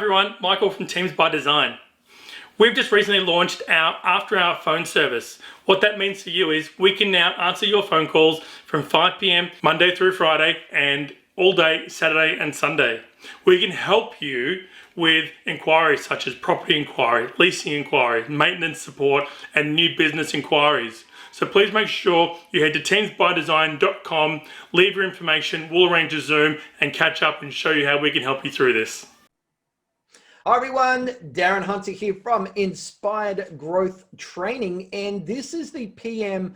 everyone, Michael from Teams by Design. We've just recently launched our after-hour phone service. What that means for you is we can now answer your phone calls from 5 p.m. Monday through Friday and all day Saturday and Sunday. We can help you with inquiries such as property inquiry, leasing inquiry, maintenance support, and new business inquiries. So please make sure you head to teamsbydesign.com, leave your information, we'll arrange a Zoom and catch up and show you how we can help you through this. Hi everyone, Darren Hunter here from Inspired Growth Training, and this is the PM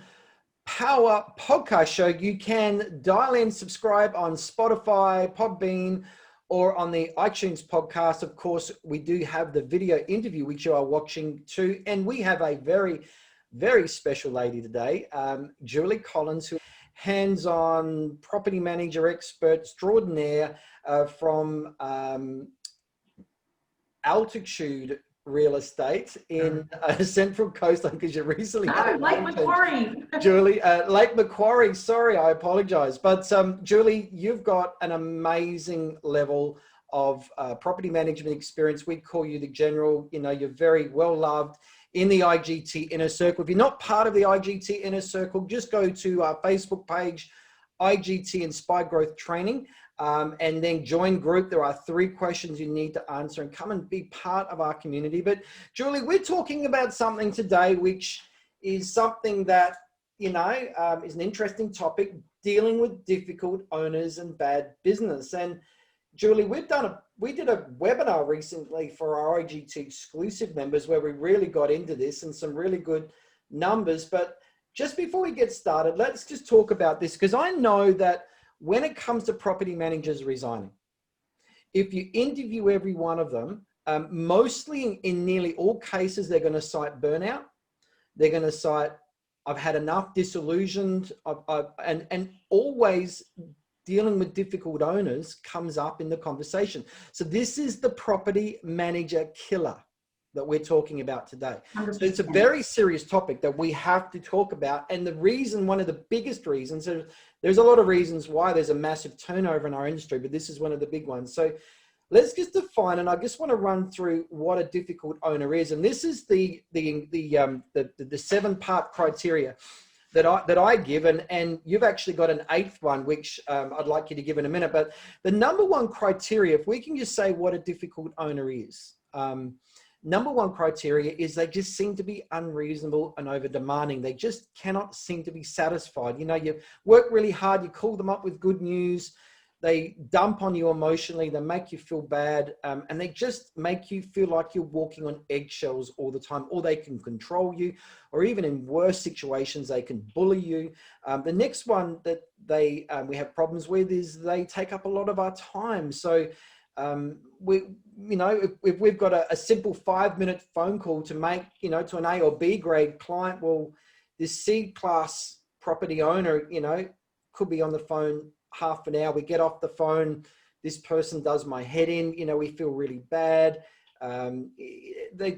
Power Podcast Show. You can dial in, subscribe on Spotify, Podbean, or on the iTunes podcast. Of course, we do have the video interview, which you are watching too, and we have a very, very special lady today, Julie Collins, who hands-on property manager expert extraordinaire from Altitude Real Estate in Central Coast, because you recently Lake Macquarie. Julie, Lake Macquarie. Sorry, I apologize. But Julie, you've got an amazing level of property management experience. We call you the general. You know, you're very well loved in the IGT Inner Circle. If you're not part of the IGT Inner Circle, just go to our Facebook page, IGT Inspired Growth Training. And then join group. There are 3 questions you need to answer and come and be part of our community. But Julie, we're talking about something today, which is something that, you know, is an interesting topic, dealing with difficult owners and bad business. And Julie, we did a webinar recently for our IGT exclusive members where we really got into this and some really good numbers. But just before we get started, let's just talk about this, because I know that when it comes to property managers resigning, if you interview every one of them, mostly in nearly all cases, they're going to cite burnout. They're going to cite, I've had enough, disillusioned, and always dealing with difficult owners comes up in the conversation. So this is the property manager killer that we're talking about today. 100%. So it's a very serious topic that we have to talk about. And the reason, one of the biggest reasons, there's a lot of reasons why there's a massive turnover in our industry, but this is one of the big ones. So let's just define, and I just want to run through what a difficult owner is. And this is the 7-part criteria that I give, and you've actually got an 8th one, which I'd like you to give in a minute. But the number 1 criteria, if we can just say what a difficult owner is, number 1 criteria is they just seem to be unreasonable and over demanding. They just cannot seem to be satisfied. You know, you work really hard, you call them up with good news, they dump on you emotionally, they make you feel bad, and they just make you feel like you're walking on eggshells all the time, or they can control you, or even in worse situations, they can bully you. The next one that we have problems with is they take up a lot of our time. So if we've got a simple 5-minute phone call to make, you know, to an A or B grade client, well, this C-class property owner, you know, could be on the phone half an hour. We get off the phone, this person does my head in, you know, we feel really bad. They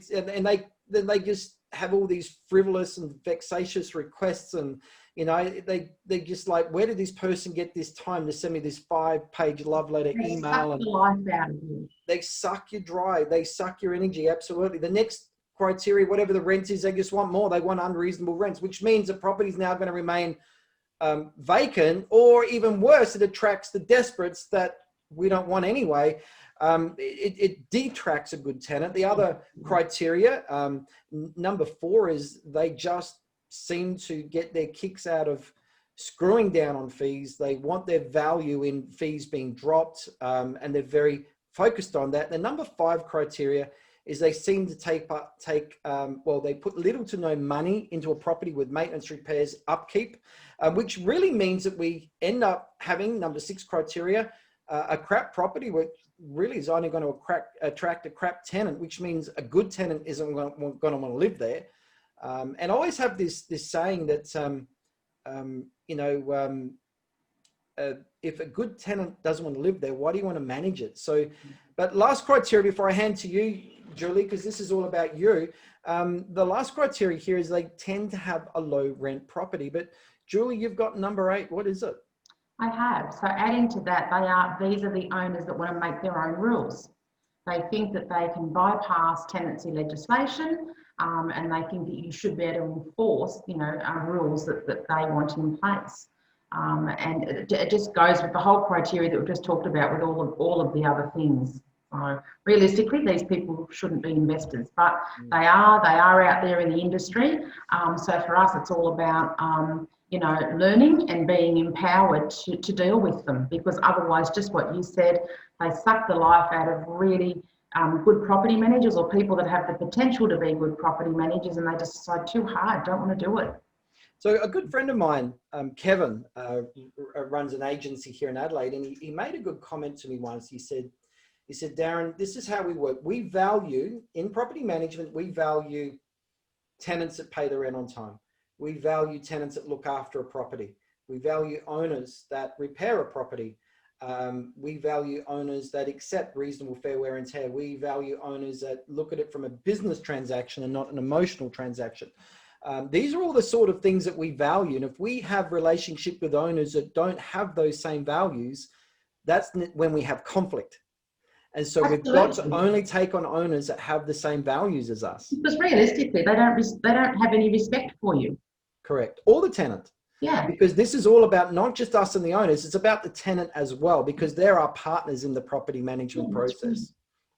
just have all these frivolous and vexatious requests, and you know, they just like, where did this person get this time to send me this 5-page love letter email? And life out of you. They suck you dry. They suck your energy. Absolutely. The next criteria, whatever the rent is, they just want more. They want unreasonable rents, which means the property is now going to remain vacant, or even worse, it attracts the desperates that we don't want anyway. It detracts a good tenant. The other criteria, number 4, is they just seem to get their kicks out of screwing down on fees. They want their value in fees being dropped, and they're very focused on that. The number 5 criteria is they seem to they put little to no money into a property with maintenance, repairs, upkeep, which really means that we end up having, number 6 criteria, a crap property, which really is only going to attract a crap tenant, which means a good tenant isn't going to want to live there. And I always have this saying that, if a good tenant doesn't want to live there, why do you want to manage it? So, but last criteria before I hand to you, Julie, because this is all about you. The last criteria here is they tend to have a low rent property. But Julie, you've got number 8. What is it? I have. So adding to that, these are the owners that want to make their own rules. They think that they can bypass tenancy legislation, and they think that you should be able to enforce, rules that they want in place. And it just goes with the whole criteria that we've just talked about with all of the other things. So realistically, these people shouldn't be investors, but they are out there in the industry. So for us, it's all about learning and being empowered to deal with them, because otherwise, just what you said, they suck the life out of really good property managers or people that have the potential to be good property managers, and they just decide too hard, don't want to do it. So a good friend of mine, Kevin, runs an agency here in Adelaide, and he made a good comment to me once. He said, Darren, this is how we work. We value, in property management, we value tenants that pay the rent on time. We value tenants that look after a property. We value owners that repair a property. We value owners that accept reasonable fair wear and tear. We value owners that look at it from a business transaction and not an emotional transaction. These are all the sort of things that we value. And if we have relationship with owners that don't have those same values, that's when we have conflict. And so we've got to only take on owners that have the same values as us. Because realistically, they don't have any respect for you. Correct. Or the tenant. Yeah. Because this is all about not just us and the owners, it's about the tenant as well, because they're our partners in the property management process.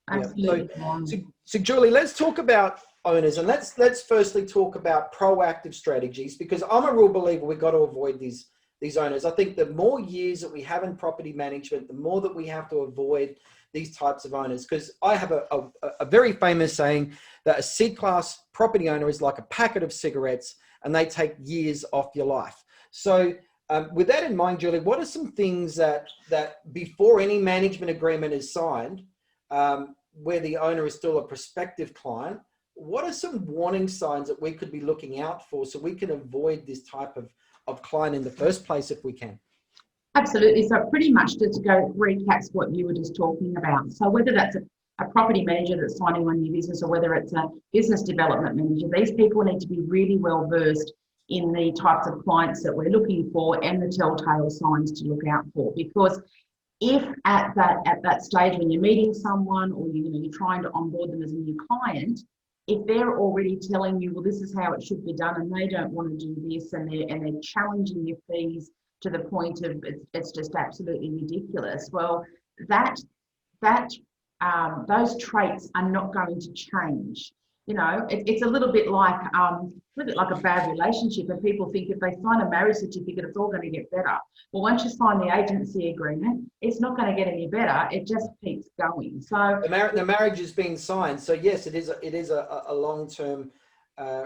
Absolutely. Yeah. So Julie, let's talk about owners, and let's firstly talk about proactive strategies, because I'm a real believer we've got to avoid these owners. I think the more years that we have in property management, the more that we have to avoid these types of owners, because I have a very famous saying that a C-class property owner is like a packet of cigarettes and they take years off your life. So with that in mind, Julie, what are some things that before any management agreement is signed, where the owner is still a prospective client, what are some warning signs that we could be looking out for so we can avoid this type of client in the first place if we can? Absolutely. So pretty much just to go recaps what you were just talking about. So whether that's a property manager that's signing on new business or whether it's a business development manager, these people need to be really well versed in the types of clients that we're looking for and the telltale signs to look out for. Because if at that stage when you're meeting someone or you're trying to onboard them as a new client, if they're already telling you, well, this is how it should be done, and they don't want to do this, and they're challenging your fees to the point of it's just absolutely ridiculous. Well, those traits are not going to change. It's a little bit like a bad relationship, and people think if they sign a marriage certificate, it's all going to get better. Well, once you sign the agency agreement, it's not going to get any better. It just keeps going. So the marriage is being signed. So yes, it is a long-term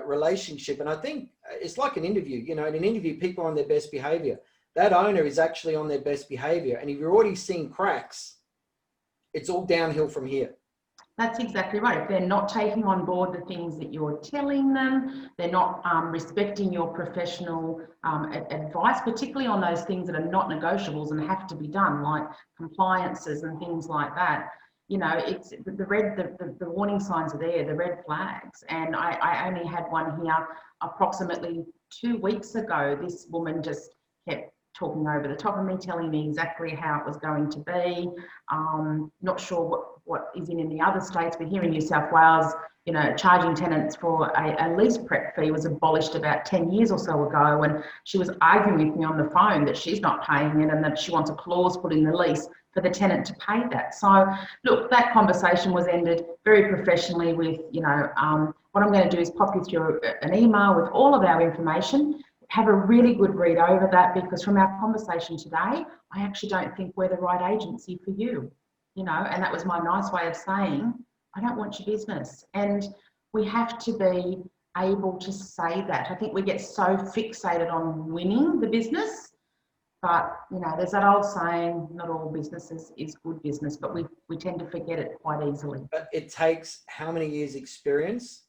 relationship, and I think it's like an interview. In an interview, people are on their best behavior. That owner is actually on their best behavior, and if you're already seeing cracks, it's all downhill from here. That's exactly right. If they're not taking on board the things that you're telling them, they're not respecting your professional advice, particularly on those things that are not negotiables and have to be done, like compliances and things like that. It's the warning signs are there, the red flags. And I only had one here approximately 2 weeks ago. This woman just kept talking over the top of me, telling me exactly how it was going to be. Not sure what is in the other states, but here in New South Wales, charging tenants for a lease prep fee was abolished about 10 years or so ago, and she was arguing with me on the phone that she's not paying it and that she wants a clause put in the lease for the tenant to pay that. So look, that conversation was ended very professionally with, what I'm going to do is pop you through an email with all of our information. Have a really good read over that, because from our conversation today, I actually don't think we're the right agency for you, and that was my nice way of saying, I don't want your business. And we have to be able to say that. I think we get so fixated on winning the business, but there's that old saying, not all businesses is good business, but we tend to forget it quite easily. But it takes how many years experience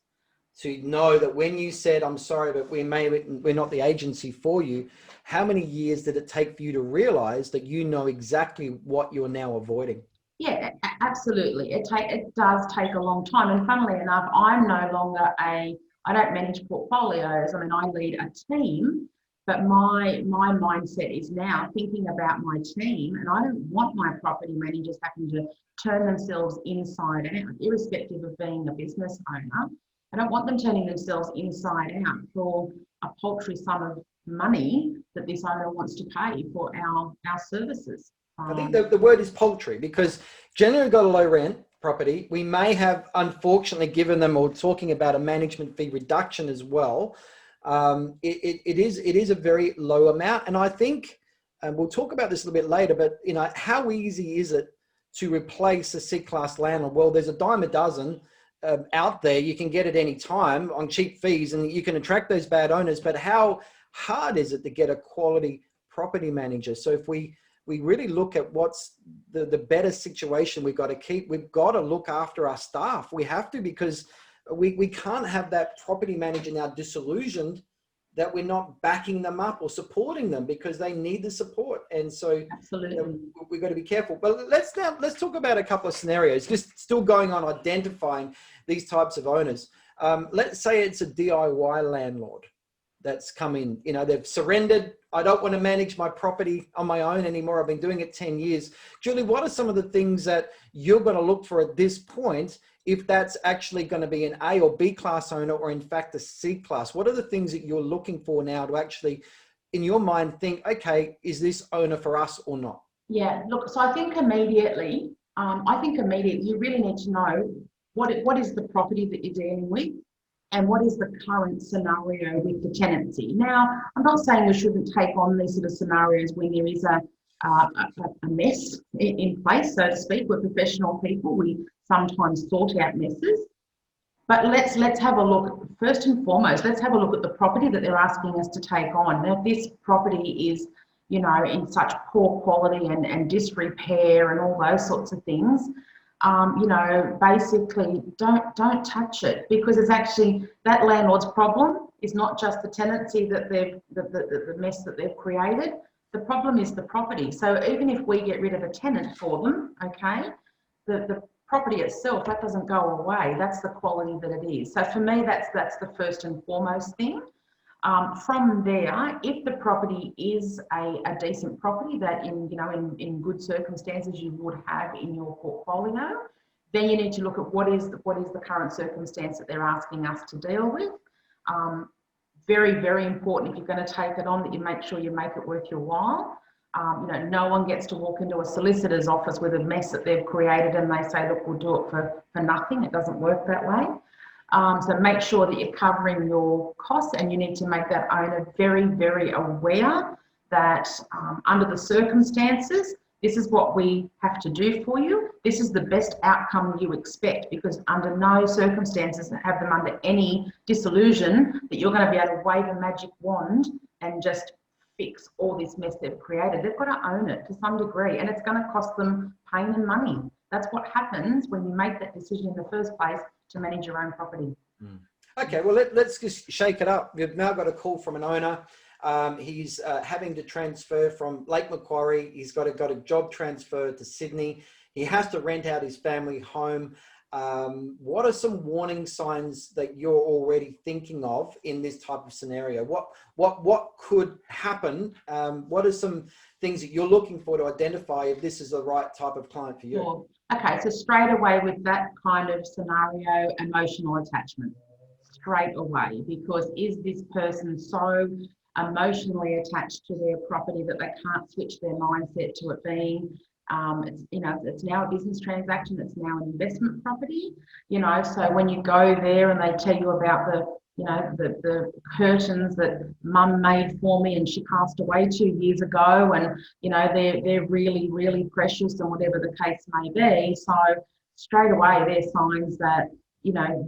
to know that when you said, I'm sorry, but we're not the agency for you, how many years did it take for you to realize that you know exactly what you're now avoiding? Yeah, absolutely. It does take a long time. And funnily enough, I'm no longer I don't manage portfolios. I mean, I lead a team But my mindset is now thinking about my team, and I don't want my property managers having to turn themselves inside out, irrespective of being a business owner. I don't want them turning themselves inside out for a paltry sum of money that this owner wants to pay for our services. I think the word is paltry, because generally got a low rent property. We may have unfortunately given them, or talking about a management fee reduction as well. It is a very low amount. And I think, and we'll talk about this a little bit later, but how easy is it to replace a C-class landlord? Well, there's a dime a dozen out there. You can get at any time on cheap fees, and you can attract those bad owners. But how hard is it to get a quality property manager? So if we really look at what's the better situation we've got to keep, we've got to look after our staff. We have to, because we can't have that property manager now disillusioned that we're not backing them up or supporting them, because they need the support. And so absolutely, we've got to be careful. But let's talk about a couple of scenarios, just still going on identifying these types of owners. Let's say it's a DIY landlord that's come in, they've surrendered. I don't want to manage my property on my own anymore. I've been doing it 10 years. Julie, what are some of the things that you're going to look for at this point, if that's actually going to be an A or B class owner, or in fact a C class? What are the things that you're looking for now to actually, in your mind, think, okay, is this owner for us or not? Yeah, look, so I think immediately you really need to know what is the property that you're dealing with, and what is the current scenario with the tenancy. Now, I'm not saying we shouldn't take on these sort of scenarios when there is a mess in place, so to speak. We're professional people. We sometimes sort out messes. But let's have a look, first and foremost, let's have a look at the property that they're asking us to take on. Now, if this property is, in such poor quality and disrepair and all those sorts of things, basically don't touch it, because it's actually that landlord's problem is not just the tenancy that the mess that they've created. The problem is the property. So even if we get rid of a tenant for them, okay, the property itself, that doesn't go away. That's the quality that it is. So for me, that's the first and foremost thing. From there, if the property is a decent property that in good circumstances you would have in your portfolio, then you need to look at what is the current circumstance that they're asking us to deal with. Very, very important, if you're going to take it on, that you make sure you make it worth your while. No one gets to walk into a solicitor's office with a mess that they've created and they say, look, we'll do it for nothing. It doesn't work that way. So make sure that you're covering your costs, and you need to make that owner very, very aware that under the circumstances, this is what we have to do for you. This is the best outcome you expect, because under no circumstances have them under any disillusion that you're going to be able to wave a magic wand and just fix all this mess they've created. They've got to own it to some degree, and it's going to cost them pain and money. That's what happens when you make that decision in the first place to manage your own property. Okay, well, let's just shake it up. We've now got a call from an owner. He's having to transfer from Lake Macquarie. He's got a job transfer to Sydney. He has to rent out his family home. What are some warning signs that you're already thinking of in this type of scenario? What could happen? What are some things that you're looking for to identify if this is the right type of client for you? Sure. Okay, so straight away with that kind of scenario, emotional attachment. Straight away, because is this person so emotionally attached to their property that they can't switch their mindset to it being it's now a business transaction, it's now an investment property, so when you go there and they tell you about the curtains that mum made for me and she passed away 2 years ago, and they're really, really precious, and whatever the case may be. So straight away they're signs that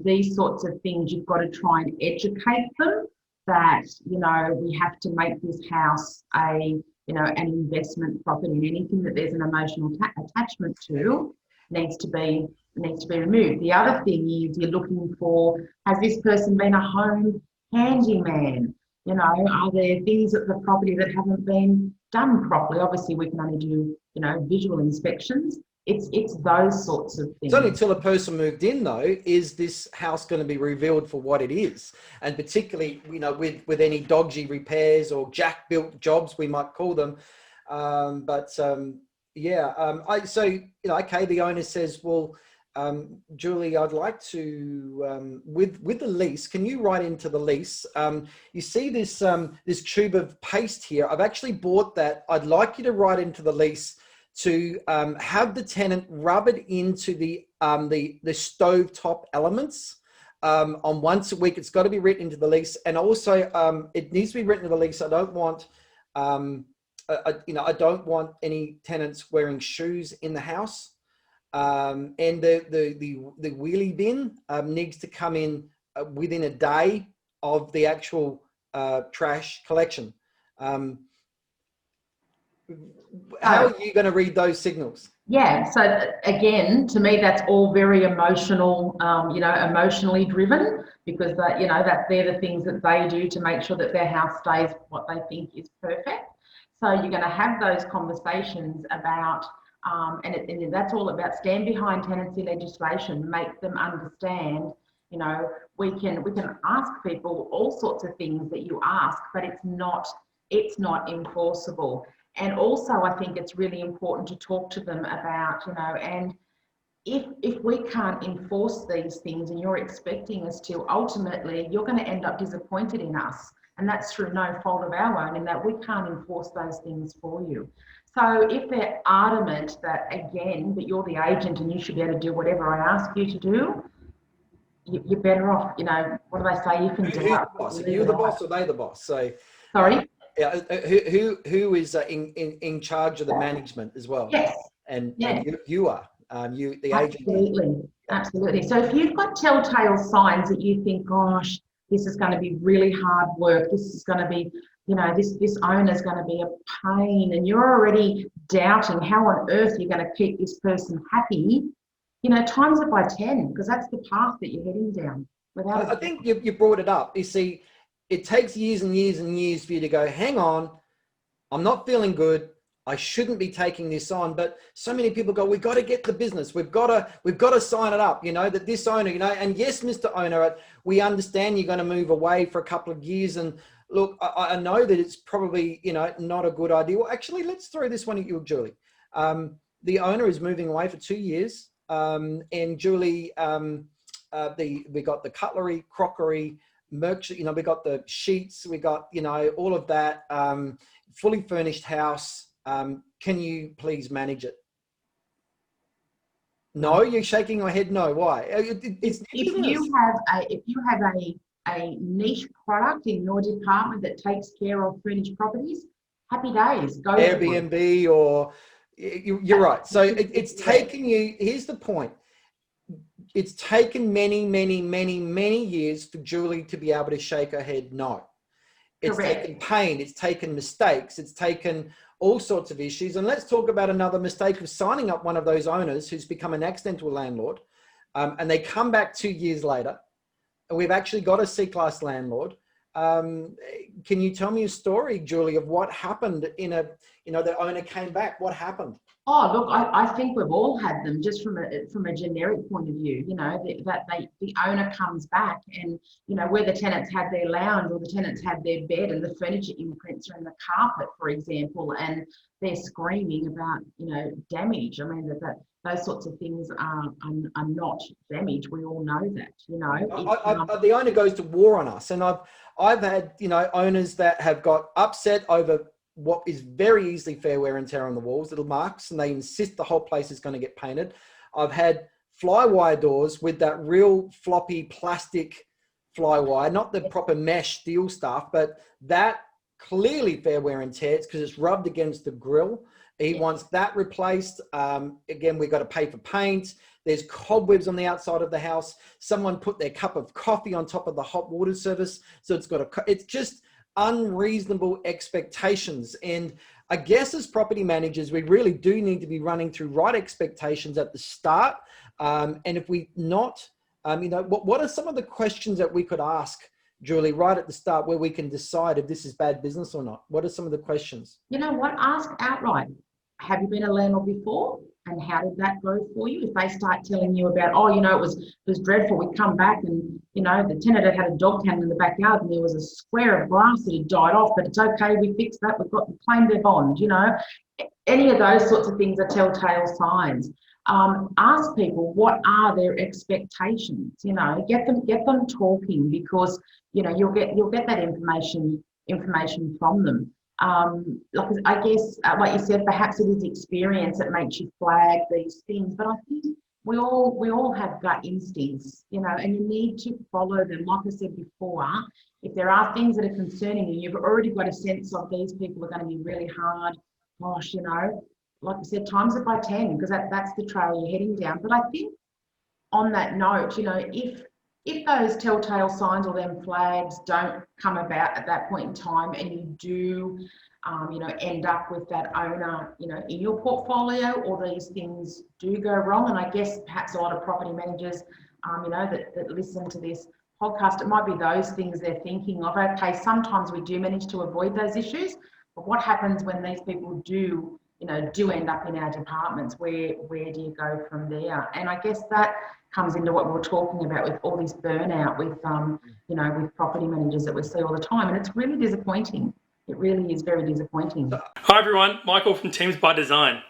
these sorts of things, you've got to try and educate them that we have to make this house an investment property, and anything that there's an emotional attachment to needs to be removed. The other thing is you're looking for, has this person been a home handyman? Are there things at the property that haven't been done properly? Obviously, we can only do visual inspections, It's those sorts of It's only things. until a person moved in, though, is this house going to be revealed for what it is. And particularly, with any dodgy repairs or jack-built jobs, we might call them. Okay, the owner says, well, Julie, I'd like to, with the lease, can you write into the lease? You see this tube of paste here. I've actually bought that. I'd like you to write into the lease to have the tenant rub it into the stove top elements on once a week. It's got to be written into the lease, and also it needs to be written into the lease. I don't want I don't want any tenants wearing shoes in the house, and the wheelie bin needs to come in within a day of the actual trash collection. How are you going to read those signals? Yeah, so again, to me, that's all very emotional, emotionally driven, because they're the things that they do to make sure that their house stays what they think is perfect. So you're going to have those conversations about, and that's all about stand behind tenancy legislation, make them understand. We can ask people all sorts of things that you ask, but it's not enforceable. And also, I think it's really important to talk to them about, and if we can't enforce these things and you're expecting us to, ultimately, you're going to end up disappointed in us. And that's through no fault of our own, in that we can't enforce those things for you. So if they're adamant that, again, that you're the agent and you should be able to do whatever I ask you to do, you're better off, what do they say? You can Who's the boss? Are you the boss or they the boss? So, sorry? Yeah, who is in charge of the management as well? Yes. And You are the agent. Absolutely. So if you've got telltale signs that you think, gosh, this is going to be really hard work, this is going to be, this owner's going to be a pain, and you're already doubting how on earth you're going to keep this person happy, times it by 10, because that's the path that you're heading down. I think you brought it up. You see, it takes years and years and years for you to go, hang on, I'm not feeling good. I shouldn't be taking this on. But so many people go, we've got to get the business. We've got to sign it up, that this owner, and yes, Mr. Owner, we understand you're going to move away for a couple of years. And look, I know that it's probably, not a good idea. Well, actually, let's throw this one at you, Julie. The owner is moving away for 2 years. And Julie, we got the cutlery, crockery, merch, we got the sheets, we got, all of that, fully furnished house. Can you please manage it? No, you're shaking your head. No, why? If you have a niche product in your department that takes care of furnished properties, happy days. Go Airbnb, or you're right. So it's taken you. Here's the point. It's taken many, many, many, many years for Julie to be able to shake her head no. It's taken pain, it's taken mistakes, it's taken all sorts of issues. And let's talk about another mistake of signing up one of those owners who's become an accidental landlord, and they come back 2 years later, and we've actually got a C-class landlord. Can you tell me a story, Julie, of what happened the owner came back? What happened? Oh, look, I think we've all had them, just from a generic point of view, the owner comes back and, where the tenants had their lounge or the tenants had their bed and the furniture imprints are in the carpet, for example, and they're screaming about, damage. I mean, those sorts of things are not damage. We all know that, the owner goes to war on us. And I've had, owners that have got upset over what is very easily fair wear and tear on the walls, little marks, and they insist the whole place is going to get painted. I've had flywire doors with that real floppy plastic flywire, not the proper mesh steel stuff, but that clearly fair wear and tear. It's because it's rubbed against the grill. He wants that replaced. Again, we've got to pay for paint. There's cobwebs on the outside of the house. Someone put their cup of coffee on top of the hot water service. So it's just unreasonable expectations. And I guess as property managers, we really do need to be running through right expectations at the start. And if we not, what are some of the questions that we could ask, Julie, right at the start, where we can decide if this is bad business or not? What are some of the questions? You know what? Ask outright. Have you been a landlord before? and how did that go for you? If they start telling you about, oh, you know, it was dreadful, we come back and, you know, the tenant had a dog kennel in the backyard and there was a square of grass that had died off, but it's okay, we fixed that, we claimed their bond, you know. Any of those sorts of things are telltale signs. Ask people what are their expectations, you know, get them talking, because, you know, you'll get that information from them. Like I guess, like you said, perhaps it is experience that makes you flag these things, but I think we all have gut instincts, you know, and you need to follow them. Like I said before, if there are things that are concerning you, you've already got a sense of these people are going to be really hard. Gosh, you know, like I said, times it by 10, because that's the trail you're heading down. But I think on that note, you know, if those telltale signs or them flags don't come about at that point in time, and you do, you know, end up with that owner, you know, in your portfolio, or these things do go wrong, and I guess perhaps a lot of property managers, you know, that listen to this podcast, it might be those things they're thinking of. Okay, sometimes we do manage to avoid those issues, but what happens when these people do end up in our departments? Where do you go from there? And I guess that comes into what we were talking about with all this burnout with, you know, with property managers that we see all the time. And it's really disappointing. It really is very disappointing. Hi everyone, Michael from Teams by Design.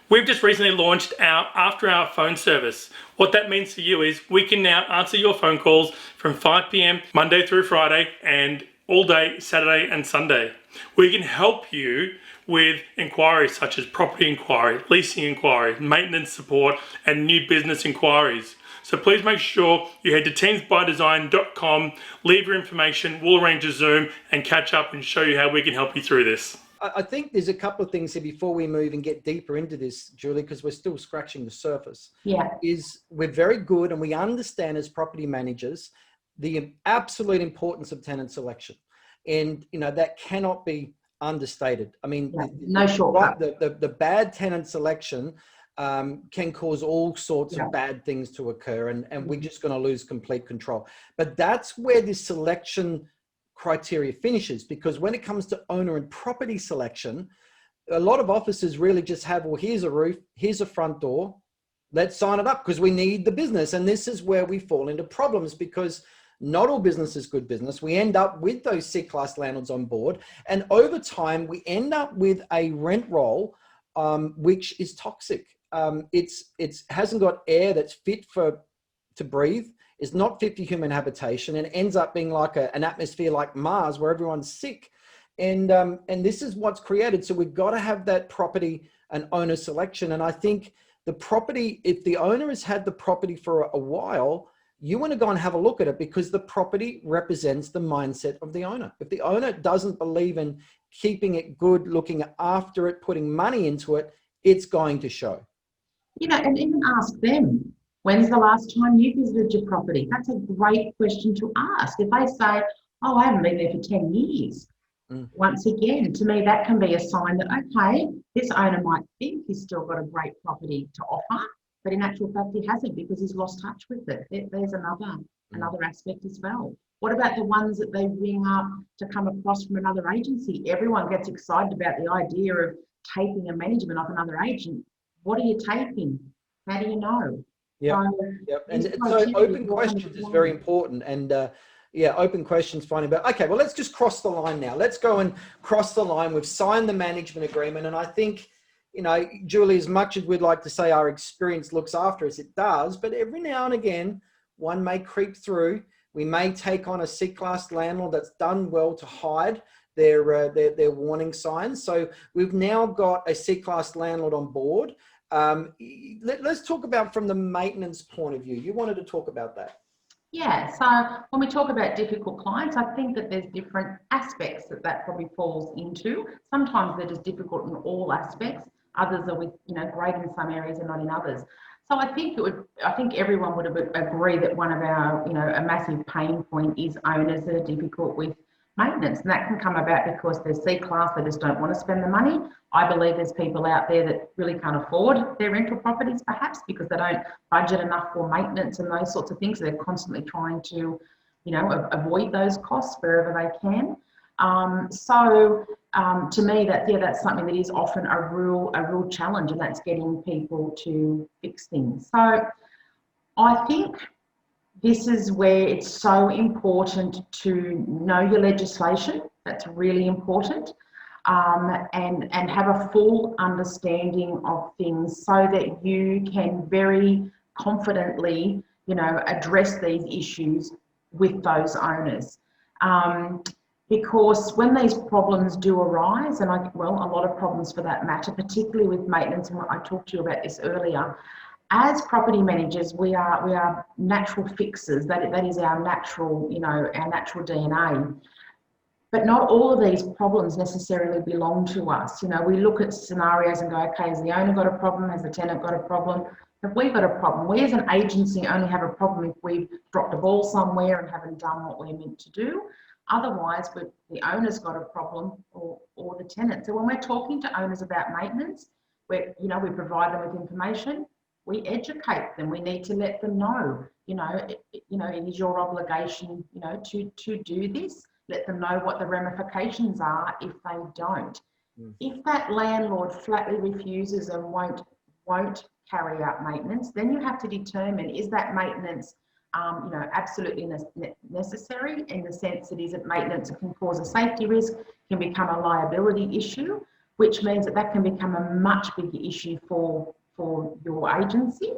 We've just recently launched our after-hour phone service. What that means for you is we can now answer your phone calls from 5 p.m. Monday through Friday and all day Saturday and Sunday. We can help you with inquiries such as property inquiry, leasing inquiry, maintenance support, and new business inquiries. So please make sure you head to teamsbydesign.com, leave your information, we'll arrange a Zoom and catch up and show you how we can help you through this. I think there's a couple of things here before we move and get deeper into this, Julie, because we're still scratching the surface. Yeah. Is we're very good and we understand as property managers the absolute importance of tenant selection. And, you know, that cannot be understated. I mean, no shortcut. The bad tenant selection can cause all sorts of bad things to occur, and we're just going to lose complete control. But that's where this selection criteria finishes, because when it comes to owner and property selection, a lot of offices really just have, well, here's a roof, here's a front door, let's sign it up because we need the business. And this is where we fall into problems, because not all business is good business. We end up with those C-class landlords on board, and over time we end up with a rent roll which is toxic. It's hasn't got air that's fit to breathe. It's not fit for human habitation, and it ends up being like an atmosphere like Mars where everyone's sick. And this is what's created. So we've got to have that property and owner selection. And I think the property, if the owner has had the property for a while, you want to go and have a look at it, because the property represents the mindset of the owner. If the owner doesn't believe in keeping it good, looking after it, putting money into it, it's going to show. You know, and even ask them, when's the last time you visited your property? That's a great question to ask. If they say, oh, I haven't been there for 10 years. Once again, to me, that can be a sign that, okay, this owner might think he's still got a great property to offer, but in actual fact, he hasn't, because he's lost touch with it. There's another aspect as well. What about the ones that they ring up to come across from another agency? Everyone gets excited about the idea of taking a management off another agent. What are you taking? How do you know? Yeah. And so open questions is very important. And open questions, finding out, okay, well, let's just cross the line now. Let's go and cross the line. We've signed the management agreement. And I think, you know, Julie, as much as we'd like to say our experience looks after us, it does, but every now and again, one may creep through. We may take on a C-class landlord that's done well to hide their warning signs. So we've now got a C-class landlord on board. Let's talk about from the maintenance point of view. You wanted to talk about that. Yeah, so when we talk about difficult clients, I think that there's different aspects that probably falls into. Sometimes they're just difficult in all aspects. Others are with, you know, great in some areas and not in others. So I think everyone would agree that one of our, you know, a massive pain point is owners that are difficult with maintenance, and that can come about because they're C-class, they just don't want to spend the money. I believe there's people out there that really can't afford their rental properties, perhaps because they don't budget enough for maintenance and those sorts of things. So they're constantly trying to, you know, avoid those costs wherever they can. to me, that's something that is often a real challenge, and that's getting people to fix things. So I think this is where it's so important to know your legislation. That's really important, and have a full understanding of things so that you can very confidently, address these issues with those owners. Because when these problems do arise, and a lot of problems for that matter, particularly with maintenance, and I talked to you about this earlier, as property managers, we are natural fixers. That is our natural, our natural DNA. But not all of these problems necessarily belong to us. We look at scenarios and go, okay, has the owner got a problem? Has the tenant got a problem? Have we got a problem? We as an agency only have a problem if we've dropped a ball somewhere and haven't done what we're meant to do. Otherwise, the owner's got a problem, or the tenant. So when we're talking to owners about maintenance, we provide them with information. We educate them. We need to let them know, it is your obligation, to do this. Let them know what the ramifications are if they don't. If that landlord flatly refuses and won't carry out maintenance, then you have to determine, is that maintenance absolutely necessary, in the sense that is it maintenance that can cause a safety risk, can become a liability issue, which means that can become a much bigger issue for your agency,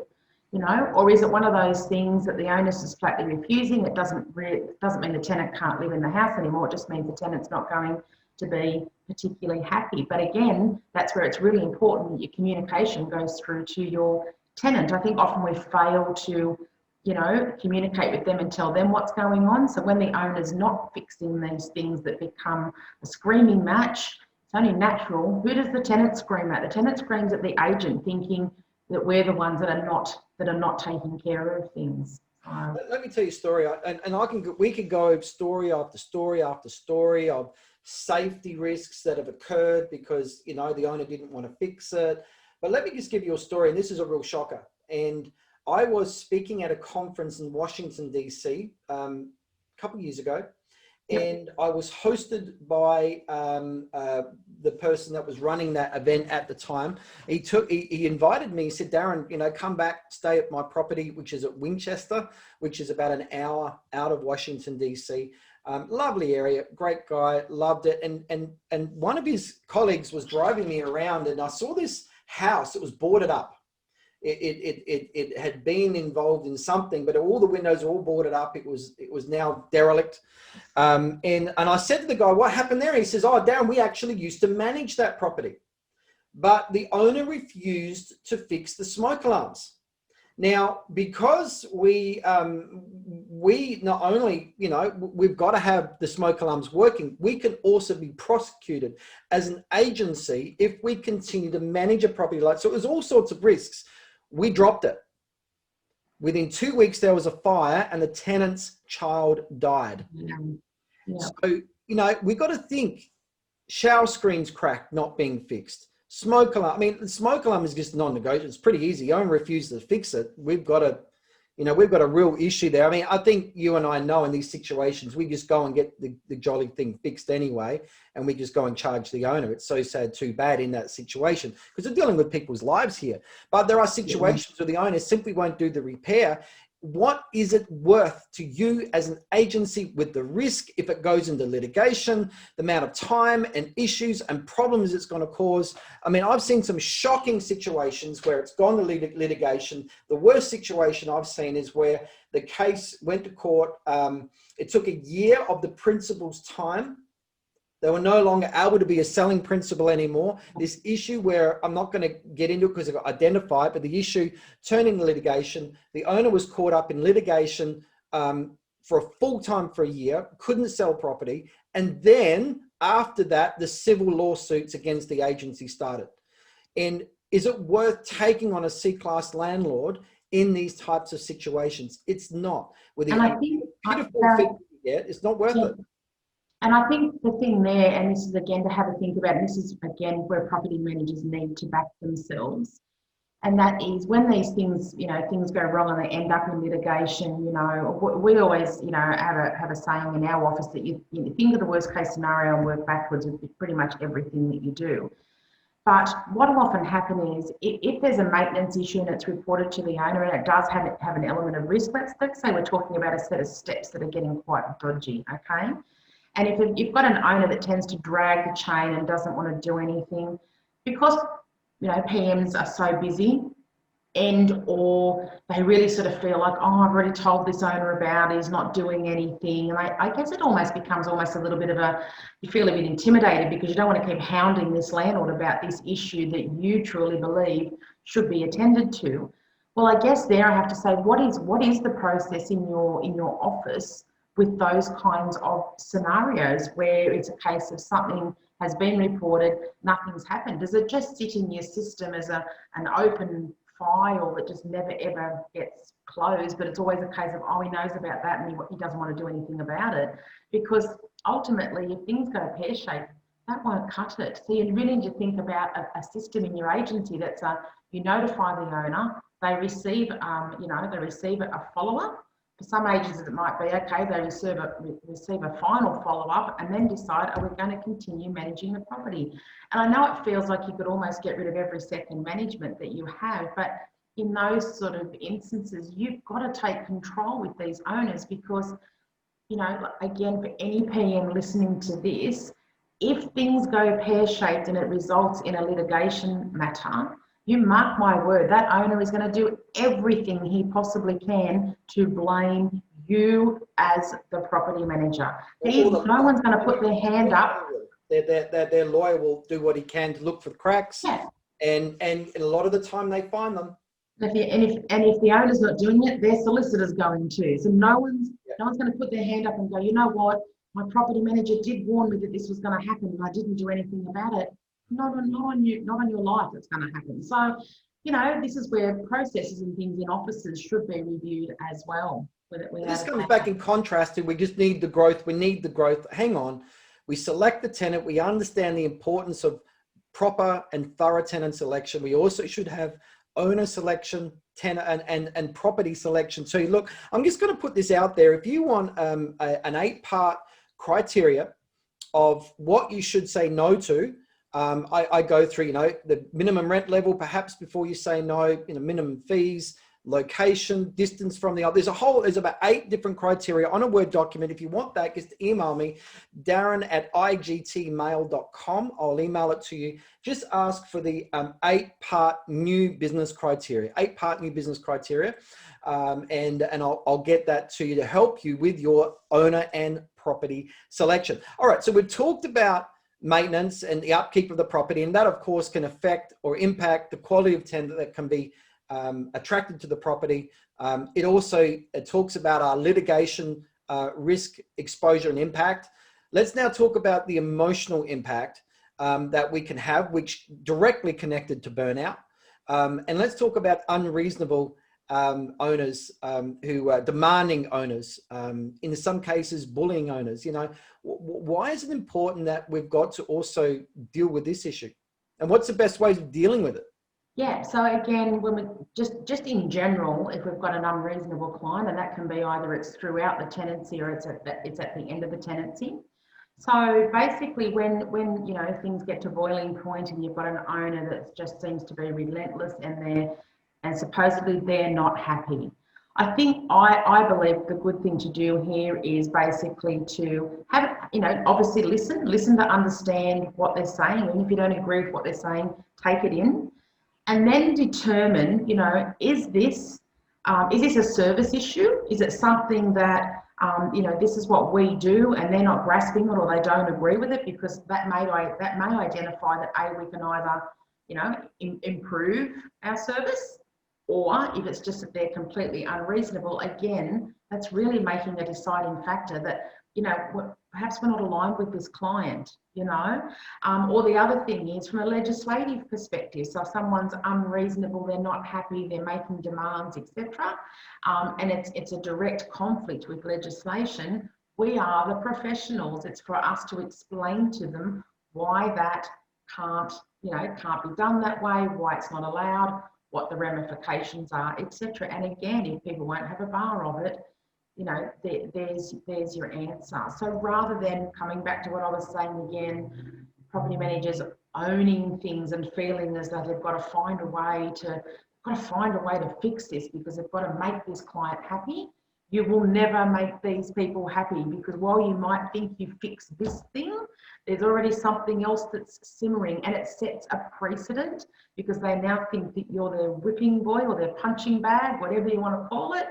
or is it one of those things that the onus is flatly refusing? It doesn't mean the tenant can't live in the house anymore. It just means the tenant's not going to be particularly happy. But again, that's where it's really important that your communication goes through to your tenant. I think often we fail to communicate with them and tell them what's going on. So when the owner's not fixing these things that become a screaming match, it's only natural. Who does the tenant scream at? The tenant screams at the agent, thinking that we're the ones that are not taking care of things. Let me tell you a story, and we could go story after story after story of safety risks that have occurred because the owner didn't want to fix it. But let me just give you a story, and this is a real shocker. And I was speaking at a conference in Washington, D.C. A couple of years ago, and I was hosted by the person that was running that event at the time. He invited me. He said, Darren, come back, stay at my property, which is at Winchester, which is about an hour out of Washington, D.C. Lovely area, great guy, loved it. And one of his colleagues was driving me around, and I saw this house. It was boarded up. It had been involved in something, but all the windows were all boarded up. It was now derelict. And I said to the guy, what happened there? He says, oh, Darren, we actually used to manage that property, but the owner refused to fix the smoke alarms. Now, because we not only, we've got to have the smoke alarms working, we can also be prosecuted as an agency if we continue to manage a property like, so it was all sorts of risks. We dropped it. Within 2 weeks, there was a fire and the tenant's child died. Yeah. So, we got to think, shower screens cracked, not being fixed. Smoke alarm. I mean, the smoke alarm is just non-negotiable. It's pretty easy. Owner refuses to fix it. We've got a real issue there. I mean, I think you and I know in these situations, we just go and get the jolly thing fixed anyway, and we just go and charge the owner. It's so sad, too bad in that situation, because we're dealing with people's lives here. But there are situations where the owner simply won't do the repair. What is it worth to you as an agency with the risk if it goes into litigation, the amount of time and issues and problems it's going to cause? I mean, I've seen some shocking situations where it's gone to litigation. The worst situation I've seen is where the case went to court. It took a year of the principal's time. They were no longer able to be a selling principal anymore. This issue where I'm not going to get into it because I've got to identify it, but the issue turned into litigation. The owner was caught up in litigation for a full time for a year, couldn't sell property. And then after that, the civil lawsuits against the agency started. And is it worth taking on a C-class landlord in these types of situations? It's not. With the pitiful fee you get, it's not worth it. And I think the thing there, and this is again to have a think about, and this is again where property managers need to back themselves, And that is when these things, things go wrong and they end up in litigation, we always, have a saying in our office that you think of the worst case scenario and work backwards with pretty much everything that you do. But what will often happen is if there's a maintenance issue and it's reported to the owner and it does have an element of risk, let's say we're talking about a set of steps that are getting quite dodgy, okay? And if you've got an owner that tends to drag the chain and doesn't want to do anything, because PMs are so busy, or they really sort of feel like, oh, I've already told this owner about it, he's not doing anything. And I guess it almost becomes a little bit of you feel a bit intimidated because you don't want to keep hounding this landlord about this issue that you truly believe should be attended to. Well, I guess there I have to say, what is the process in your office with those kinds of scenarios where it's a case of something has been reported, nothing's happened? Does it just sit in your system as an open file that just never ever gets closed, but it's always a case of, oh, he knows about that and he doesn't want to do anything about it? Because ultimately, if things go pear-shaped, that won't cut it. So you really need to think about a system in your agency that's you notify the owner, they receive a follow-up. For some agencies, it might be, okay, they receive a final follow-up and then decide, are we going to continue managing the property? And I know it feels like you could almost get rid of every second management that you have, but in those sort of instances, you've got to take control with these owners because, again, for any PM listening to this, if things go pear-shaped and it results in a litigation matter, you mark my word, that owner is going to do everything he possibly can to blame you as the property manager. No one's going to put their hand up. Their lawyer will do what he can to look for the cracks, yeah. and a lot of the time they find them. And if the owner's not doing it, their solicitor's going to. So no one's going to put their hand up and go, you know what, my property manager did warn me that this was going to happen and I didn't do anything about it. Not on your life it's going to happen. So, this is where processes and things in offices should be reviewed as well. This comes back in contrast to we just need the growth. We need the growth. Hang on. We select the tenant. We understand the importance of proper and thorough tenant selection. We also should have owner selection, tenant and property selection. So look, I'm just going to put this out there. If you want an 8-part criteria of what you should say no to, I go through, the minimum rent level, perhaps before you say no, minimum fees, location, distance from the other. There's about 8 different criteria on a Word document. If you want that, just email me, darren@igtmail.com. I'll email it to you. Just ask for the 8-part new business criteria, 8-part new business criteria. And I'll get that to you to help you with your owner and property selection. All right. So we've talked about maintenance and the upkeep of the property, and that of course can affect or impact the quality of tenant that can be attracted to the property. It talks about our litigation risk, exposure and impact. Let's now talk about the emotional impact that we can have, which directly connected to burnout. And let's talk about unreasonable owners who are demanding owners, in some cases bullying owners. Why is it important that we've got to also deal with this issue, and what's the best ways of dealing with it? Yeah, so again, when we just in general, if we've got an unreasonable client, and that can be either it's throughout the tenancy or it's at the end of the tenancy. So basically, when things get to boiling point and you've got an owner that just seems to be relentless and supposedly they're not happy, I think I believe the good thing to do here is basically to have, obviously listen to understand what they're saying, and if you don't agree with what they're saying, take it in. And then determine, is this a service issue? Is it something that, this is what we do and they're not grasping it or they don't agree with it? Because that may identify that we can either, improve our service, or if it's just that they're completely unreasonable, again, that's really making a deciding factor that, perhaps we're not aligned with this client, or the other thing is from a legislative perspective. So if someone's unreasonable, they're not happy, they're making demands, etc., and it's a direct conflict with legislation, we are the professionals. It's for us to explain to them why that can't be done that way, why it's not allowed, what the ramifications are, etc. And again, if people won't have a bar of it, you know, there's your answer. So rather than coming back to what I was saying again, property managers owning things and feeling as though they've got to find a way to fix this because they've got to make this client happy. You will never make these people happy, because while you might think you fixed this thing, there's already something else that's simmering, and it sets a precedent because they now think that you're their whipping boy or their punching bag, whatever you want to call it.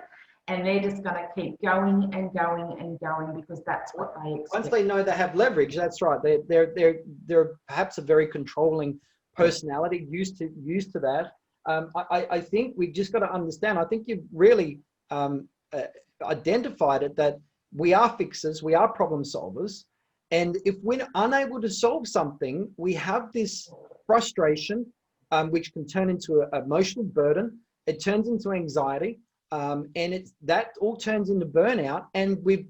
And they're just going to keep going and going and going because that's what they expect. Once they know they have leverage, that's right. They're perhaps a very controlling personality, used to that. I think we've just got to understand. I think you've really identified it, that we are fixers, we are problem solvers, and if we're unable to solve something, we have this frustration, which can turn into an emotional burden. It turns into anxiety. And that all turns into burnout, and we've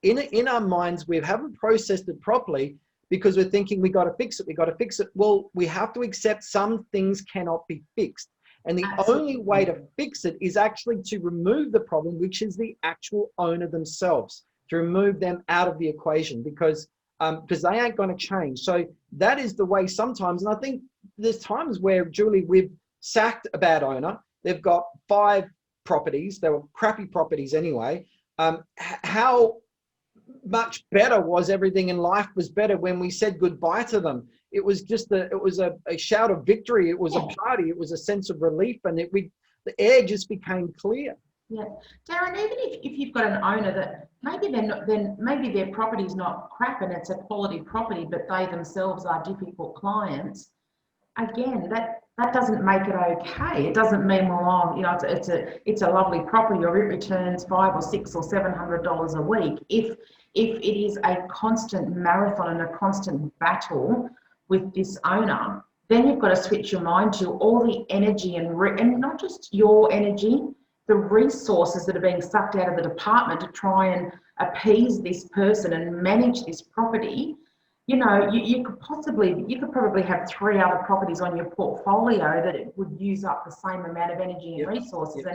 in our minds we haven't processed it properly because we're thinking we got to fix it. Well, we have to accept some things cannot be fixed, and the only way to fix it is actually to remove the problem, which is the actual owner themselves, to remove them out of the equation, because they ain't going to change. So that is the way sometimes, and I think there's times where, Julie, we've sacked a bad owner. They've got 5 properties. They were crappy properties anyway. How much better was everything in life was better when we said goodbye to them. It was just a shout of victory. It was a party. It was a sense of relief, and the air just became clear. Yeah, Darren, even if you've got an owner that maybe their property is not crap and it's a quality property, but they themselves are difficult clients. Again, that doesn't make it okay. It doesn't mean, well, you know, it's a lovely property or it returns $500 or $600 or $700 a week. If it is a constant marathon and a constant battle with this owner, then you've got to switch your mind to all the energy and not just your energy, the resources that are being sucked out of the department to try and appease this person and manage this property. You know, you could probably have 3 other properties on your portfolio that it would use up the same amount of energy and resources,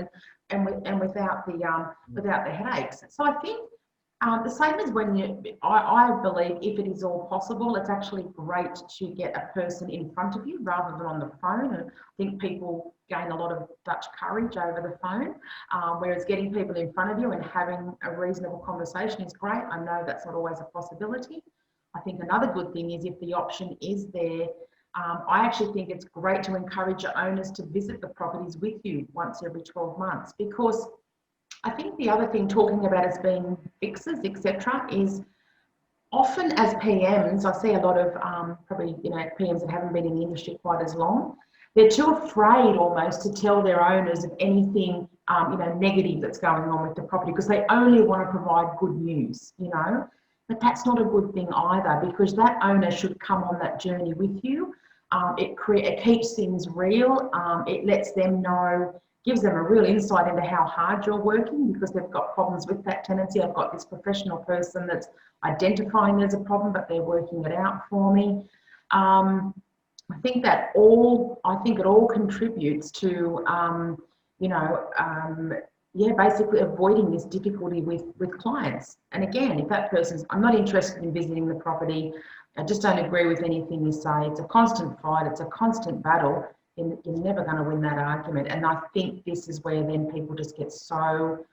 and without the headaches. So I think the same as when I believe if it is all possible, it's actually great to get a person in front of you rather than on the phone. And I think people gain a lot of Dutch courage over the phone, whereas getting people in front of you and having a reasonable conversation is great. I know that's not always a possibility. I think another good thing is if the option is there, I actually think it's great to encourage your owners to visit the properties with you once every 12 months, because I think the other thing, talking about as being fixers, etc., is often as PMs, I see a lot of probably, you know, PMs that haven't been in the industry quite as long. They're too afraid almost to tell their owners of anything, you know, negative that's going on with the property, because they only want to provide good news, you know. But that's not a good thing either, because that owner should come on that journey with you. It keeps things real. It lets them know, gives them a real insight into how hard you're working, because they've got problems with that tenancy. I've got this professional person that's identifying there's a problem, but they're working it out for me. I think it all contributes to, you know, basically avoiding this difficulty with clients. And again, if that person's, I'm not interested in visiting the property, I just don't agree with anything you say, it's a constant fight, it's a constant battle, you're never going to win that argument. And I think this is where then people just get so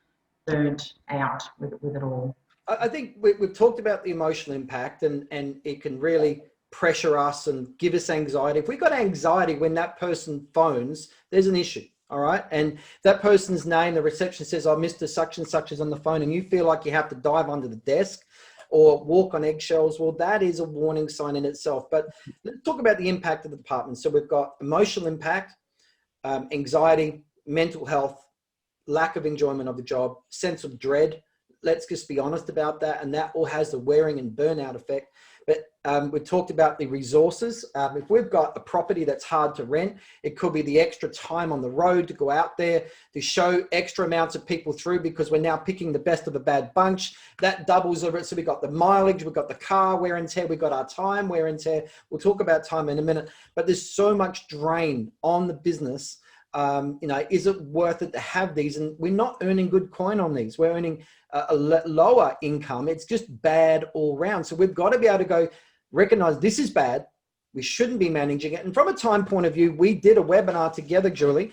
burnt out with it all. I think we've talked about the emotional impact, and it can really pressure us and give us anxiety. If we've got anxiety when that person phones, there's an issue. All right. And that person's name, the reception says, oh, Mr. Such and such is on the phone, and you feel like you have to dive under the desk or walk on eggshells. Well, that is a warning sign in itself. But let's talk about the impact of the department. So we've got emotional impact, anxiety, mental health, lack of enjoyment of the job, sense of dread. Let's just be honest about that. And that all has the wearing and burnout effect. But We talked about the resources. If we've got a property that's hard to rent, it could be the extra time on the road to go out there to show extra amounts of people through, because we're now picking the best of a bad bunch. That doubles over it. So we've got the mileage, we've got the car wear and tear, we've got our time wear and tear. We'll talk about time in a minute, but there's so much drain on the business. Is it worth it to have these? And we're not earning good coin on these. We're earning a lower income. It's just bad all round. So we've got to be able to go recognize this is bad. We shouldn't be managing it. And from a time point of view, we did a webinar together, Julie,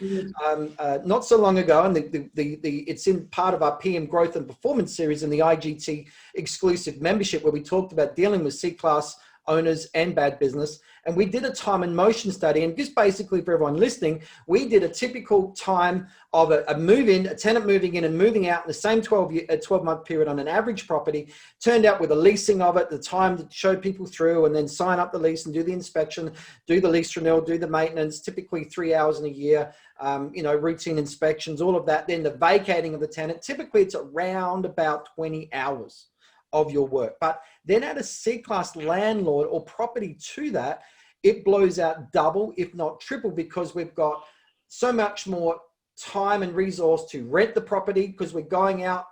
not so long ago, and it's in part of our PM Growth and Performance series in the IGT exclusive membership, where we talked about dealing with C-class owners and bad business. And we did a time and motion study. And just basically for everyone listening, we did a typical time of a move-in, a tenant moving in and moving out in the same 12-month period on an average property. Turned out with the leasing of it, the time to show people through and then sign up the lease and do the inspection, do the lease renewal, do the maintenance, typically 3 hours in a year, routine inspections, all of that. Then the vacating of the tenant, typically it's around about 20 hours of your work. But then add a C-class landlord or property to that, it blows out double, if not triple, because we've got so much more time and resource to rent the property, because we're going out,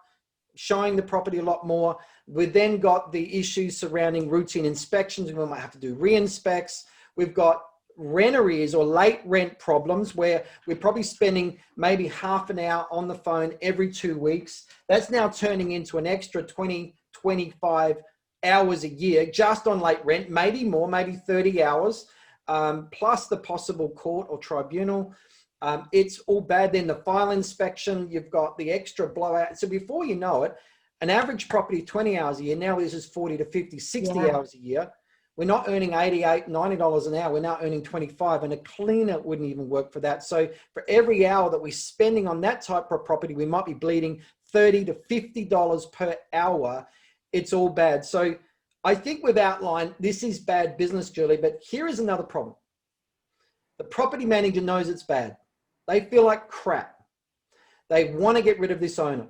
showing the property a lot more. We've then got the issues surrounding routine inspections. We might have to do re-inspects. We've got rent arrears or late rent problems, where we're probably spending maybe half an hour on the phone every 2 weeks. That's now turning into an extra 20, 25 hours a year just on late rent, maybe more, maybe 30 hours, plus the possible court or tribunal. It's all bad. Then the file inspection, you've got the extra blowout. So before you know it, an average property 20 hours a year, now this is 40 to 50, 60 hours a year. We're not earning $88, $90 an hour. We're now earning 25, and a cleaner wouldn't even work for that. So for every hour that we're spending on that type of property, we might be bleeding $30 to $50 per hour. It's all bad. So I think we've outlined this is bad business, Julie, but here is another problem. The property manager knows it's bad. They feel like crap. They want to get rid of this owner.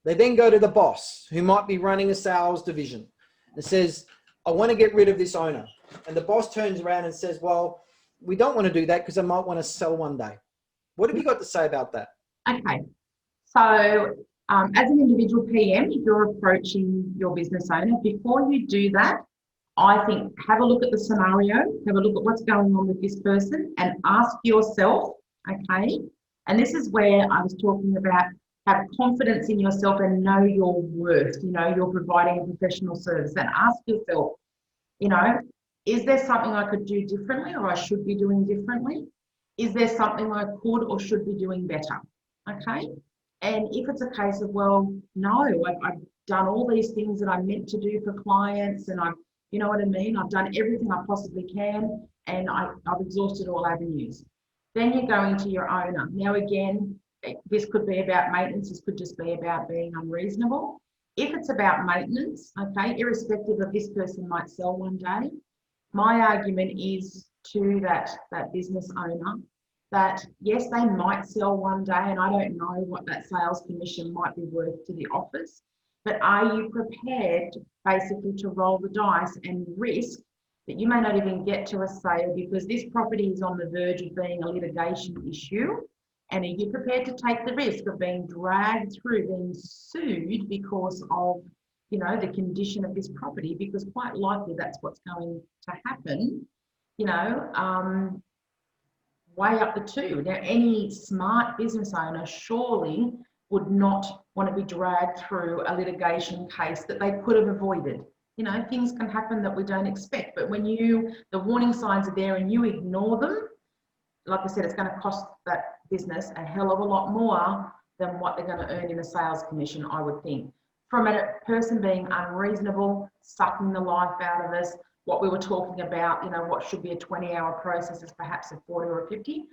They then go to the boss, who might be running a sales division, and says, I want to get rid of this owner. And the boss turns around and says, well, we don't want to do that because I might want to sell one day. What have you got to say about that? Okay. So as an individual PM, if you're approaching your business owner, before you do that, I think have a look at the scenario, have a look at what's going on with this person, and ask yourself, okay, and this is where I was talking about have confidence in yourself and know your worth, you're providing a professional service, and ask yourself, is there something I could do differently or I should be doing differently? Is there something I could or should be doing better? Okay. And if it's a case of, well, no, I've done all these things that I'm meant to do for clients, and you know what I mean? I've done everything I possibly can, and I've exhausted all avenues. Then you're going to your owner. Now, again, this could be about maintenance. This could just be about being unreasonable. If it's about maintenance, okay, irrespective of this person might sell one day, my argument is to that business owner that yes, they might sell one day, and I don't know what that sales commission might be worth to the office, but are you prepared basically to roll the dice and risk that you may not even get to a sale because this property is on the verge of being a litigation issue? And are you prepared to take the risk of being dragged through, being sued because of, the condition of this property? Because quite likely that's what's going to happen, way up the two. Now, any smart business owner surely would not want to be dragged through a litigation case that they could have avoided. Things can happen that we don't expect, but when the warning signs are there and you ignore them, like I said, it's going to cost that business a hell of a lot more than what they're going to earn in a sales commission, I would think. From a person being unreasonable, sucking the life out of us, what we were talking about, what should be a 20-hour process is perhaps a 40 or a 50.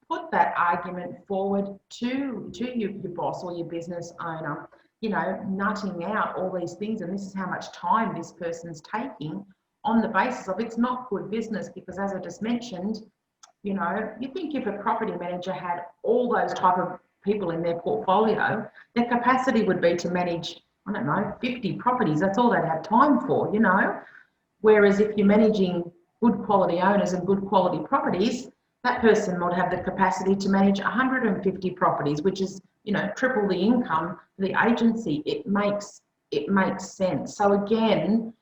Put that argument forward to your boss or your business owner, nutting out all these things, and this is how much time this person's taking on the basis of it's not good business, because as I just mentioned, you think if a property manager had all those type of people in their portfolio, their capacity would be to manage, 50 properties. That's all they'd have time for, Whereas if you're managing good quality owners and good quality properties, that person would have the capacity to manage 150 properties, which is, triple the income for the agency. It makes sense. So again,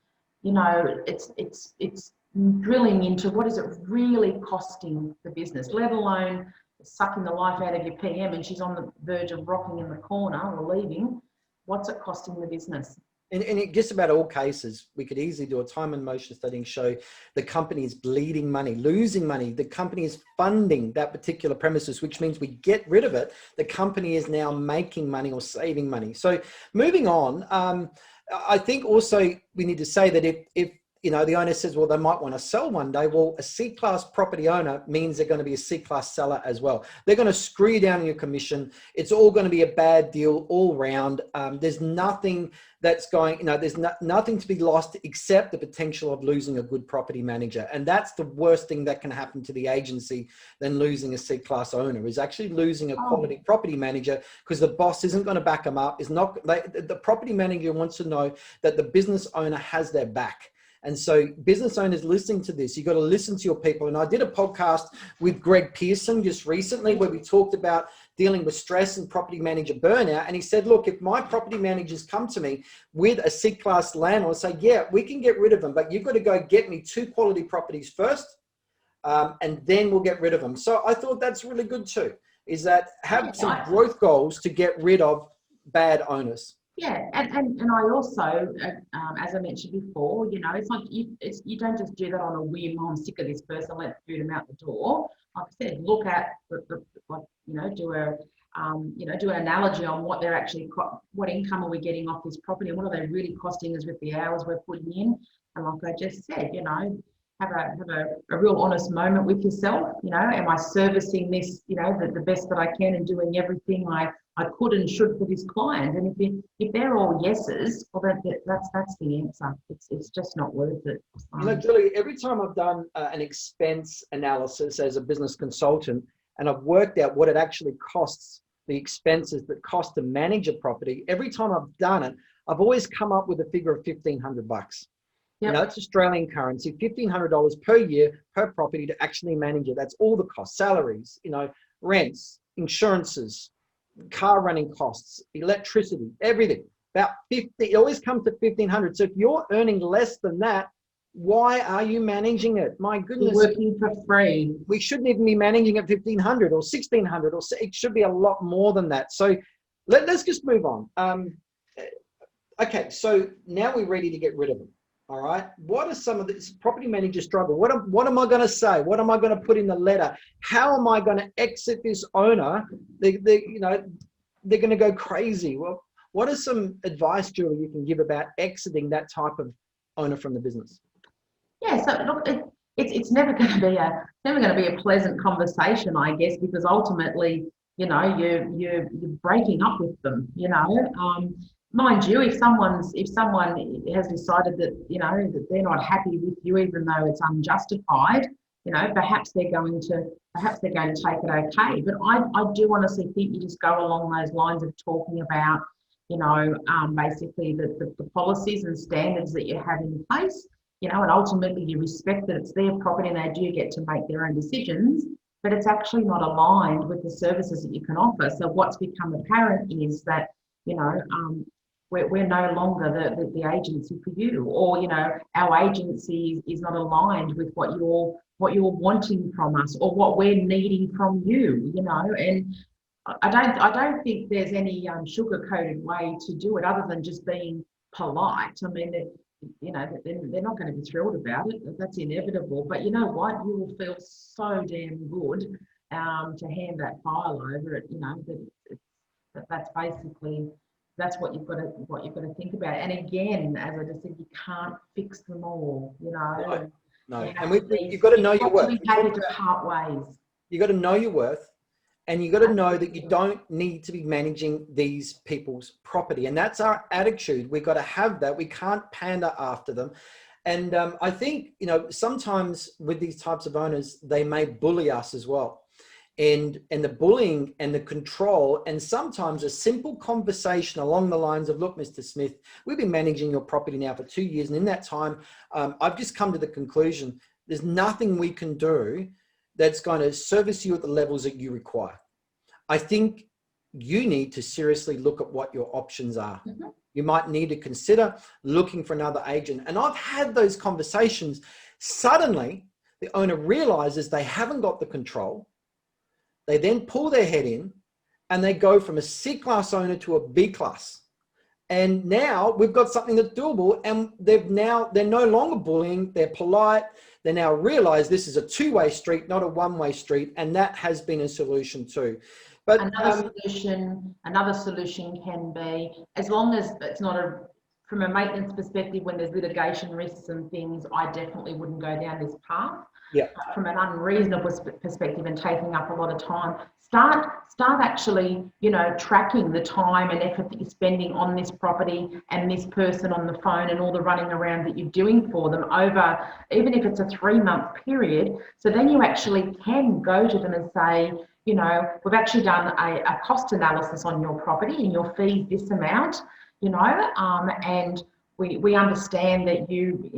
it's drilling into what is it really costing the business, let alone sucking the life out of your PM and she's on the verge of rocking in the corner or leaving. What's it costing the business? And in just about all cases, we could easily do a time and motion study and show the company is bleeding money, losing money. The company is funding that particular premises, which means we get rid of it. The company is now making money or saving money. So moving on, I think also we need to say that if the owner says, well, they might want to sell one day. Well, a C-class property owner means they're going to be a C-class seller as well. They're going to screw you down in your commission. It's all going to be a bad deal all round. There's nothing that's going, there's nothing to be lost except the potential of losing a good property manager. And that's the worst thing that can happen to the agency than losing a C-class owner, is actually losing a quality property manager, because the boss isn't going to back them up. The property manager wants to know that the business owner has their back. And so business owners listening to this, you've got to listen to your people. And I did a podcast with Greg Pearson just recently where we talked about dealing with stress and property manager burnout. And he said, look, if my property managers come to me with a C-class landlord, say, yeah, we can get rid of them, but you've got to go get me 2 quality properties first, and then we'll get rid of them. So I thought that's really good too, is that have some growth goals to get rid of bad owners. Yeah, and I also, as I mentioned before, it's like you don't just do that on a whim. Oh, I'm sick of this person, let's boot them out the door. Like I said, look at do an analogy on what they're actually, what income are we getting off this property, and what are they really costing us with the hours we're putting in. And like I just said, have a real honest moment with yourself. Am I servicing this, the best that I can and doing everything I could and should for this client? And if they're all yeses, well, that's the answer. It's just not worth it. Julie, every time I've done an expense analysis as a business consultant, and I've worked out what it actually costs, the expenses that cost to manage a property, every time I've done it, I've always come up with a figure of $1,500. Yep. It's Australian currency, $1,500 per year per property to actually manage it. That's all the costs, salaries, rents, insurances, car running costs, electricity, everything. About 50, it always comes to 1,500. So if you're earning less than that, why are you managing it? My goodness. You're working for free. We shouldn't even be managing at 1,500 or 1,600, or it should be a lot more than that. So let's just move on. Okay, so now we're ready to get rid of them. All right. What are some of the property managers struggle? What am I going to say? What am I going to put in the letter? How am I going to exit this owner? They're going to go crazy. Well, what is some advice, Julie, you can give about exiting that type of owner from the business? Yeah. So look, it's never going to be a pleasant conversation, I guess, because ultimately, you're breaking up with them. Mind you, if someone has decided that that they're not happy with you, even though it's unjustified, perhaps they're going to take it okay. But I do honestly think you just go along those lines of talking about basically the policies and standards that you have in place, and ultimately you respect that it's their property and they do get to make their own decisions, but it's actually not aligned with the services that you can offer. So what's become apparent is that we're no longer the agency for you, or our agency is not aligned with what you're wanting from us or what we're needing from you. And I don't think there's any sugar-coated way to do it other than just being polite. I mean, they're not going to be thrilled about it. That's inevitable. But you know what? You will feel so damn good to hand that file over. That's basically. That's what you've got to think about. And again, as I just said, you can't fix them all. No. And you've got to know your worth. To part ways. You've got to know your worth, and you've got to know that you don't need to be managing these people's property. And that's our attitude. We've got to have that. We can't pander after them. And I think sometimes with these types of owners, they may bully us as well. and the bullying and the control, and sometimes a simple conversation along the lines of, look, Mr. Smith, we've been managing your property now for 2 years, and in that time, I've just come to the conclusion there's nothing we can do that's going to service you at the levels that you require. I think you need to seriously look at what your options are. Mm-hmm. You might need to consider looking for another agent. And I've had those conversations. Suddenly, the owner realizes they haven't got the control. They then pull their head in and they go from a C-class owner to a B-class. And now we've got something that's doable, and they're no longer bullying, they're polite. They now realize this is a two-way street, not a one-way street. And that has been a solution too. But another solution can be, as long as it's not from a maintenance perspective, when there's litigation risks and things, I definitely wouldn't go down this path. Yeah. But from an unreasonable perspective and taking up a lot of time, start actually, tracking the time and effort that you're spending on this property and this person on the phone and all the running around that you're doing for them over, even if it's a 3-month period. So then you actually can go to them and say, we've actually done a cost analysis on your property and your fees this amount, and we understand that you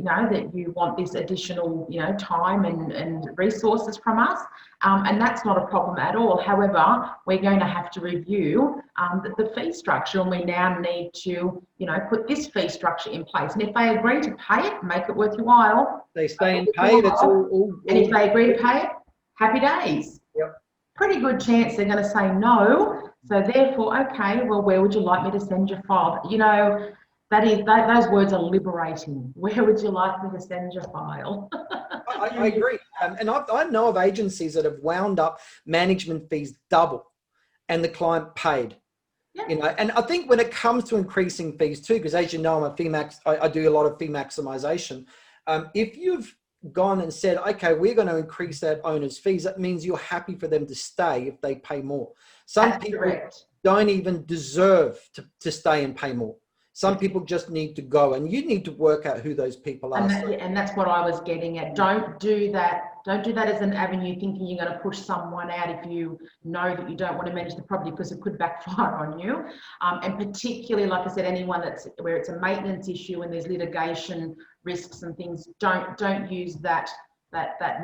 want this additional, time and resources from us, and that's not a problem at all. However, we're going to have to review the fee structure, and we now need to, put this fee structure in place. And if they agree to pay it, make it worth your while. They stay and pay it. It's all. And if they agree to pay it, happy days. Yep. Pretty good chance they're going to say no. So therefore, okay, well, where would you like me to send your file? Those words are liberating. Where would you like me to send your file? I agree. And I know of agencies that have wound up management fees double and the client paid. Yeah. And I think when it comes to increasing fees too, because as you know, I'm a fee max, I do a lot of fee maximization. If you've gone and said, okay, we're going to increase that owner's fees, that means you're happy for them to stay if they pay more. Some people don't even deserve to stay and pay more. Some people just need to go, and you need to work out who those people are. And that's what I was getting at. Don't do that as an avenue thinking you're going to push someone out if you know that you don't want to manage the property, because it could backfire on you. And particularly, like I said, anyone where it's a maintenance issue and there's litigation risks and things, don't use that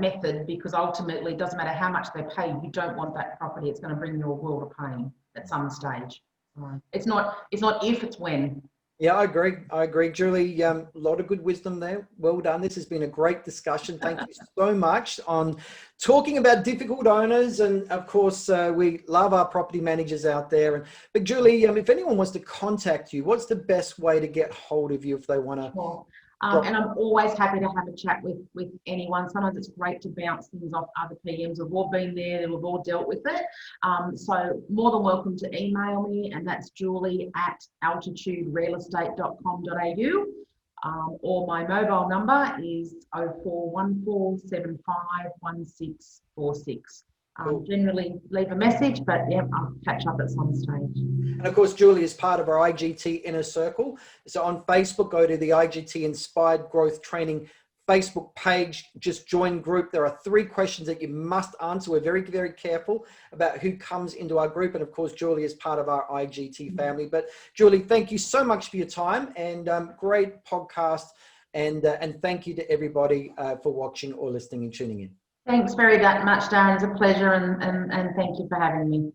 method, because ultimately it doesn't matter how much they pay, you don't want that property. It's going to bring you a world of pain at some stage. It's not if, it's when. Yeah, I agree. Julie, a lot of good wisdom there. Well done. This has been a great discussion. Thank you so much on talking about difficult owners. And of course, we love our property managers out there. But Julie, if anyone wants to contact you, what's the best way to get hold of you if they want to? Sure. And I'm always happy to have a chat with anyone. Sometimes it's great to bounce things off other PMs. We've all been there, we've all dealt with it. So more than welcome to email me, and that's julie@altituderealestate.com.au. Or my mobile number is 0414751646. Generally leave a message, but yeah, I'll catch up at some stage. And of course, Julie is part of our IGT Inner Circle. So on Facebook, go to the IGT Inspired Growth Training Facebook page, just join group. There are 3 questions that you must answer. We're very, very careful about who comes into our group. And of course, Julie is part of our IGT family. But Julie, thank you so much for your time, and great podcast. And thank you to everybody for watching or listening and tuning in. Thanks very much, Darren. It's a pleasure, and thank you for having me.